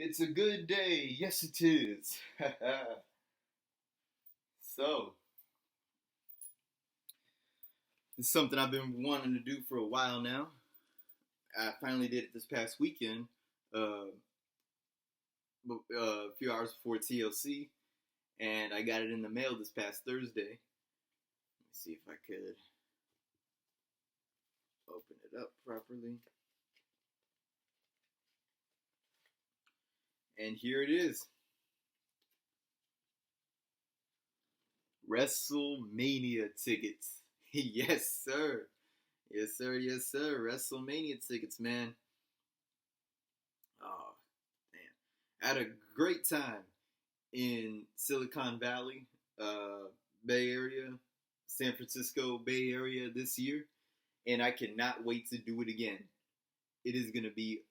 It's a good day. Yes, it is. So, it's something I've been wanting to do for a while now. I finally did it this past weekend, uh, a few hours before TLC, and I got it in the mail this past Thursday. Let me see if I could open it up properly. And here it is. WrestleMania tickets. Yes, sir. Yes, sir. Yes, sir. WrestleMania tickets, man. Oh, man. I had a great time in Silicon Valley, Bay Area, San Francisco Bay Area this year, and I cannot wait to do it again. It is going to be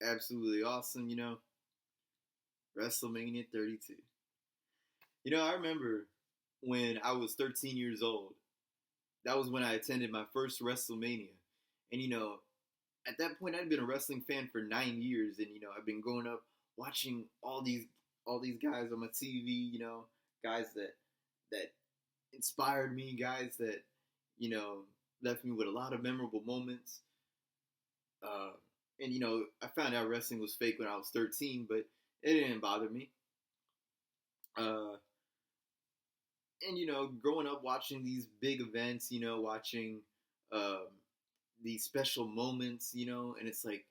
absolutely awesome, WrestleMania 32. I remember when I was 13 years old. That was when I attended my first WrestleMania. And, at that point, I'd been a wrestling fan for 9 years. And, I've been growing up watching all these guys on my TV, guys that inspired me, guys that, you know, left me with a lot of memorable moments. Uh, and, I found out wrestling was fake when I was 13, but it didn't bother me. Uh, and growing up watching these big events, watching um, these special moments, and it's like,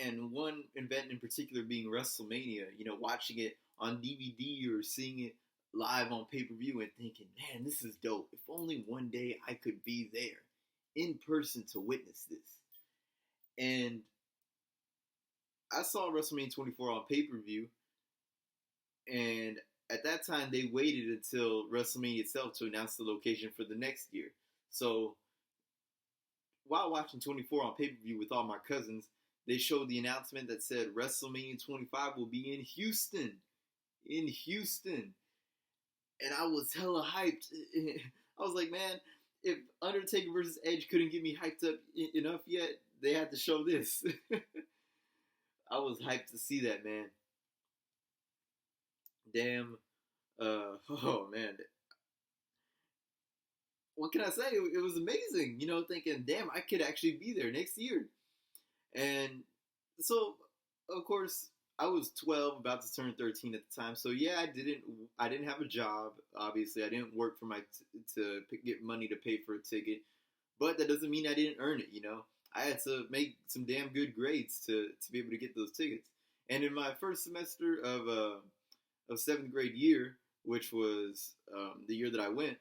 and one event in particular being WrestleMania, watching it on DVD or seeing it live on pay per view and thinking, man, this is dope. If only one day I could be there in person to witness this. And I saw WrestleMania 24 on pay per view, and at that time they waited until WrestleMania itself to announce the location for the next year. So while watching 24 on pay per view with all my cousins, they showed the announcement that said WrestleMania 25 will be in Houston. In Houston. And I was hella hyped. I was like, man, if Undertaker versus Edge couldn't get me hyped up enough yet, they had to show this. I was hyped to see that, man. Damn. Oh, man. What can I say? It was amazing, thinking, damn, I could actually be there next year. And so, of course, I was 12, about to turn 13 at the time. So yeah, I didn't have a job. Obviously, I didn't work for to get money to pay for a ticket. But that doesn't mean I didn't earn it. I had to make some damn good grades to be able to get those tickets. And in my first semester of seventh grade year, which was the year that I went,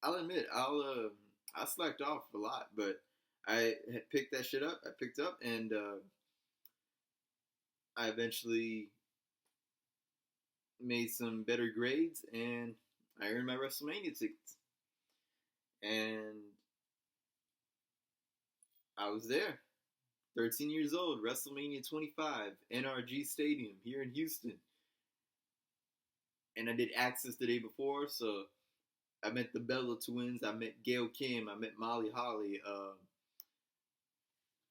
I'll admit I slacked off a lot, but I had picked that shit up. I picked up, and I eventually made some better grades, and I earned my WrestleMania tickets. And I was there, 13 years old, WrestleMania 25, NRG Stadium here in Houston. And I did Access the day before, so I met the Bella twins, I met Gail Kim, I met Molly Holly.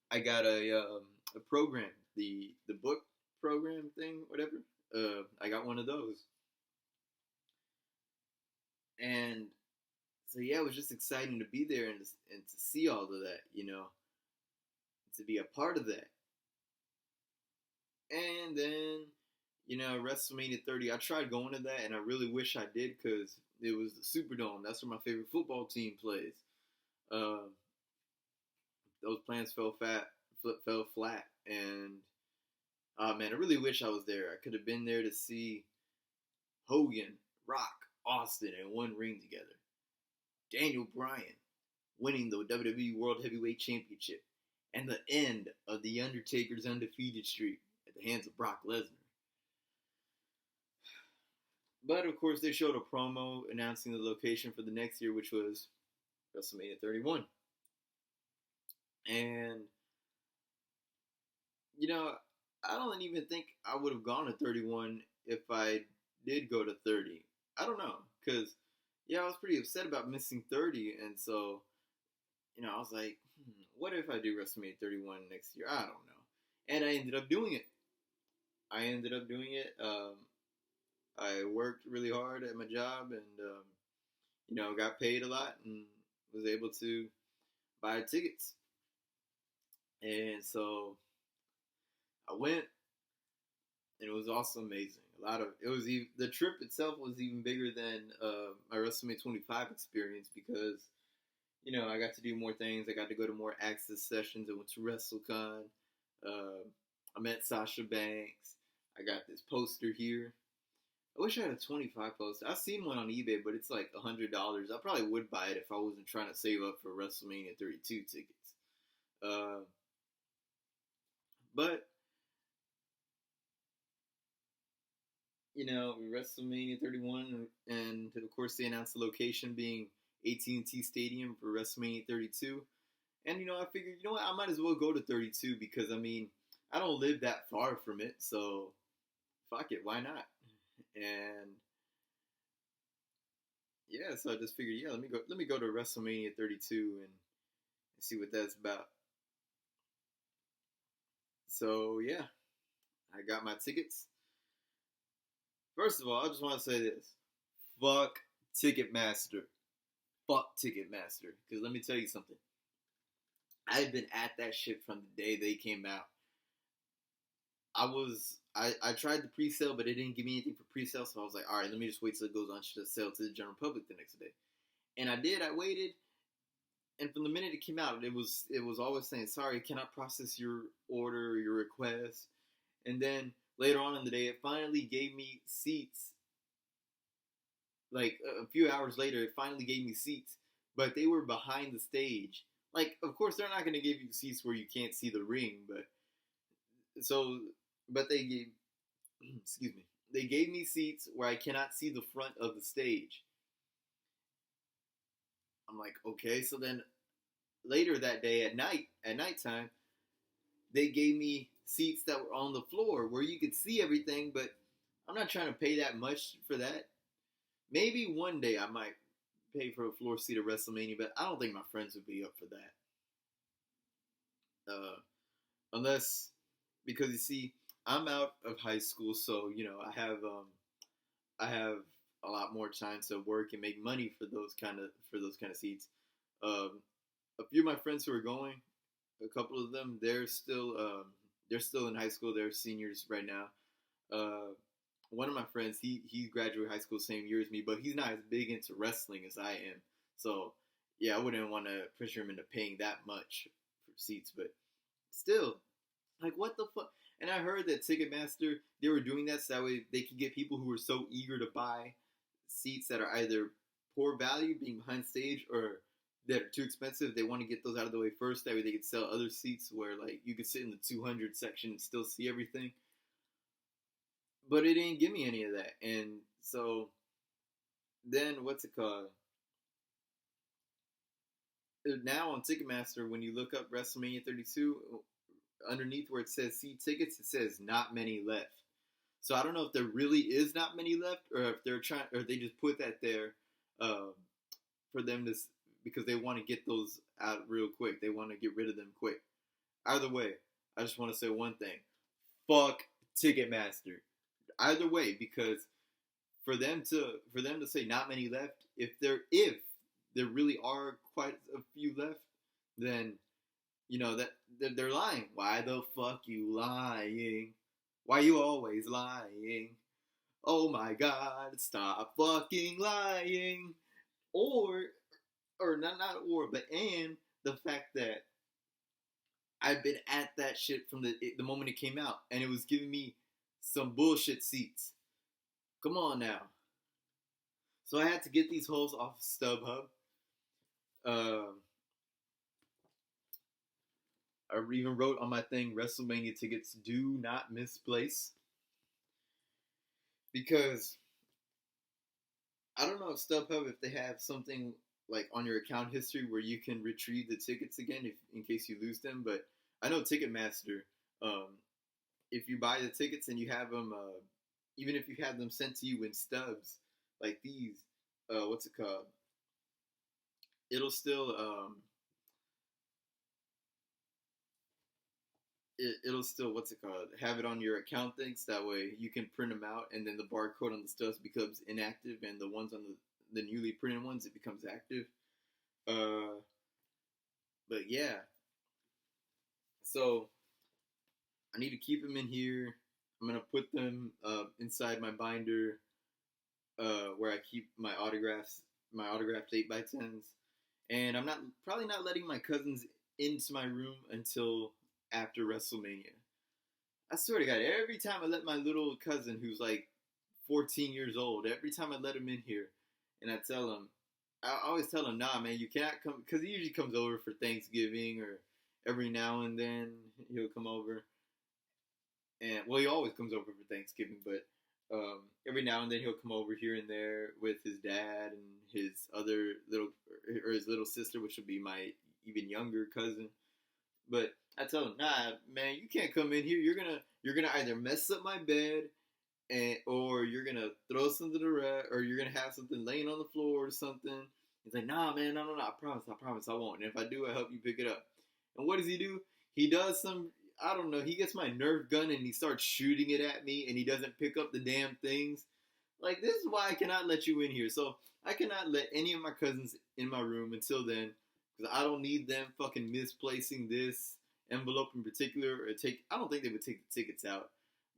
I got a program, the book program thing, whatever. I got one of those, and so yeah, it was just exciting to be there and to see all of that, to be a part of that. And then WrestleMania 30, I tried going to that, and I really wish I did because it was the Superdome. That's where my favorite football team plays. Uh, those plans fell flat, and man, I really wish I was there. I could have been there to see Hogan, Rock, Austin in one ring together. Daniel Bryan winning the WWE World Heavyweight Championship, and the end of The Undertaker's undefeated streak at the hands of Brock Lesnar. But of course, they showed a promo announcing the location for the next year, which was WrestleMania 31. And I don't even think I would have gone to 31 if I did go to 30. I don't know, because, yeah, I was pretty upset about missing 30, and so, I was like, what if I do WrestleMania 31 next year? I don't know. and I ended up doing it. I worked really hard at my job, and got paid a lot, and was able to buy tickets. And so I went, and it was also amazing. The trip itself was even bigger than my WrestleMania 25 experience because I got to do more things. I got to go to more access sessions. I went to WrestleCon. I met Sasha Banks. I got this poster here. I wish I had a 25 poster. I've seen one on eBay, but it's like $100. I probably would buy it if I wasn't trying to save up for WrestleMania 32 tickets. But WrestleMania 31, and of course they announced the location being AT&T Stadium for WrestleMania 32. And I figured, what, I might as well go to 32 because I don't live that far from it, so fuck it, why not? And yeah, so I just figured, yeah, let me go to WrestleMania 32 and see what that's about. So yeah, I got my tickets. First of all, I just want to say this: fuck Ticketmaster, fuck Ticketmaster. Because let me tell you something. I've been at that shit from the day they came out. I tried the pre-sale, but it didn't give me anything for pre-sale, so I was like, all right, let me just wait till it goes on to sale to the general public the next day. And I did. I waited, and from the minute it came out, it was always saying, sorry, cannot process your order or your request. And then later on in the day, it finally gave me seats. Like a few hours later, it finally gave me seats, but they were behind the stage. Like, of course, they're not going to give you seats where you can't see the ring, but they gave, excuse me, they gave me seats where I cannot see the front of the stage. I'm like, okay. So then later that day at nighttime, they gave me seats that were on the floor where you could see everything, but I'm not trying to pay that much for that. Maybe one day I might pay for a floor seat at WrestleMania, but I don't think my friends would be up for that. Unless, because you see, I'm out of high school, so I have a lot more time to work and make money for those kind of seats. A few of my friends who are going, a couple of them, they're still in high school. They're seniors right now. One of my friends, he graduated high school same year as me, but he's not as big into wrestling as I am. So yeah, I wouldn't want to pressure him into paying that much for seats, but still, like, what the fuck? And I heard that Ticketmaster, they were doing that so that way they could get people who were so eager to buy seats that are either poor value, being behind stage, or that are too expensive. They want to get those out of the way first. That way they could sell other seats where, like, you could sit in the 200 section and still see everything. But it didn't give me any of that. And so then, what's it called? Now on Ticketmaster, when you look up WrestleMania 32, underneath where it says see tickets, it says not many left. So I don't know if there really is not many left, or if they're trying, or they just put that there for them to, because they want to get those out real quick. They want to get rid of them quick. Either way, I just want to say one thing: fuck Ticketmaster. Either way, because for them to say not many left, if there really are quite a few left, then that they're lying. Why the fuck you lying? Why you always lying? Oh my God, stop fucking lying. Or not or, but and the fact that I've been at that shit from the moment it came out, and it was giving me some bullshit seats. Come on now. So I had to get these hoes off StubHub. I even wrote on my thing, WrestleMania tickets do not misplace. Because I don't know if StubHub, if they have something like on your account history where you can retrieve the tickets again in case you lose them. But I know Ticketmaster, if you buy the tickets and you have them, even if you have them sent to you in stubs like these, what's it called? It'll still it'll still, what's it called, have it on your account things. That way you can print them out, and then the barcode on the stuff becomes inactive, and the ones on the newly printed ones, it becomes active. Uh, but yeah, so I need to keep them in here. I'm gonna put them inside my binder where I keep my autographed 8x10s, and I'm not probably not letting my cousins into my room until after WrestleMania. I swear to God, every time I let my little cousin, who's like 14 years old, every time I let him in here, and I always tell him, nah, man, you cannot come, because he usually comes over for Thanksgiving, or every now and then he'll come over. And well, he always comes over for Thanksgiving, but every now and then he'll come over here and there with his dad and his other little, or his little sister, which would be my even younger cousin. But I tell him, nah, man, you can't come in here. You're gonna either mess up my bed, or you're gonna throw something around, or you're gonna have something laying on the floor or something. He's like, nah, man, no, I promise, I won't. And if I do, I help you pick it up. And what does he do? He does some, I don't know, he gets my Nerf gun and he starts shooting it at me, and he doesn't pick up the damn things. Like, this is why I cannot let you in here. So I cannot let any of my cousins in my room until then, because I don't need them fucking misplacing this envelope in particular, or I don't think they would take the tickets out,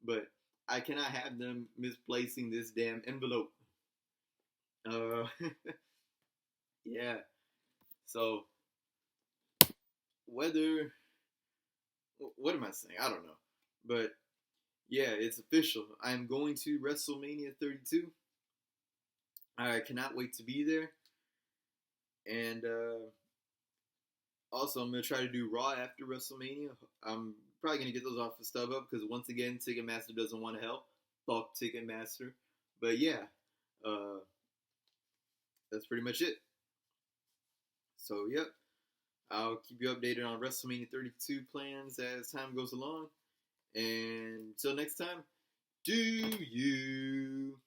but I cannot have them misplacing this damn envelope. Uh, yeah. So whether, what am I saying? I don't know, but yeah, it's official. I am going to WrestleMania 32. I cannot wait to be there, and also I'm gonna try to do Raw after WrestleMania. I'm probably gonna get those off of StubHub because once again, Ticketmaster doesn't want to help. Fuck Ticketmaster. But yeah, uh, that's pretty much it. So yep, I'll keep you updated on WrestleMania 32 plans as time goes along. And until next time, do you?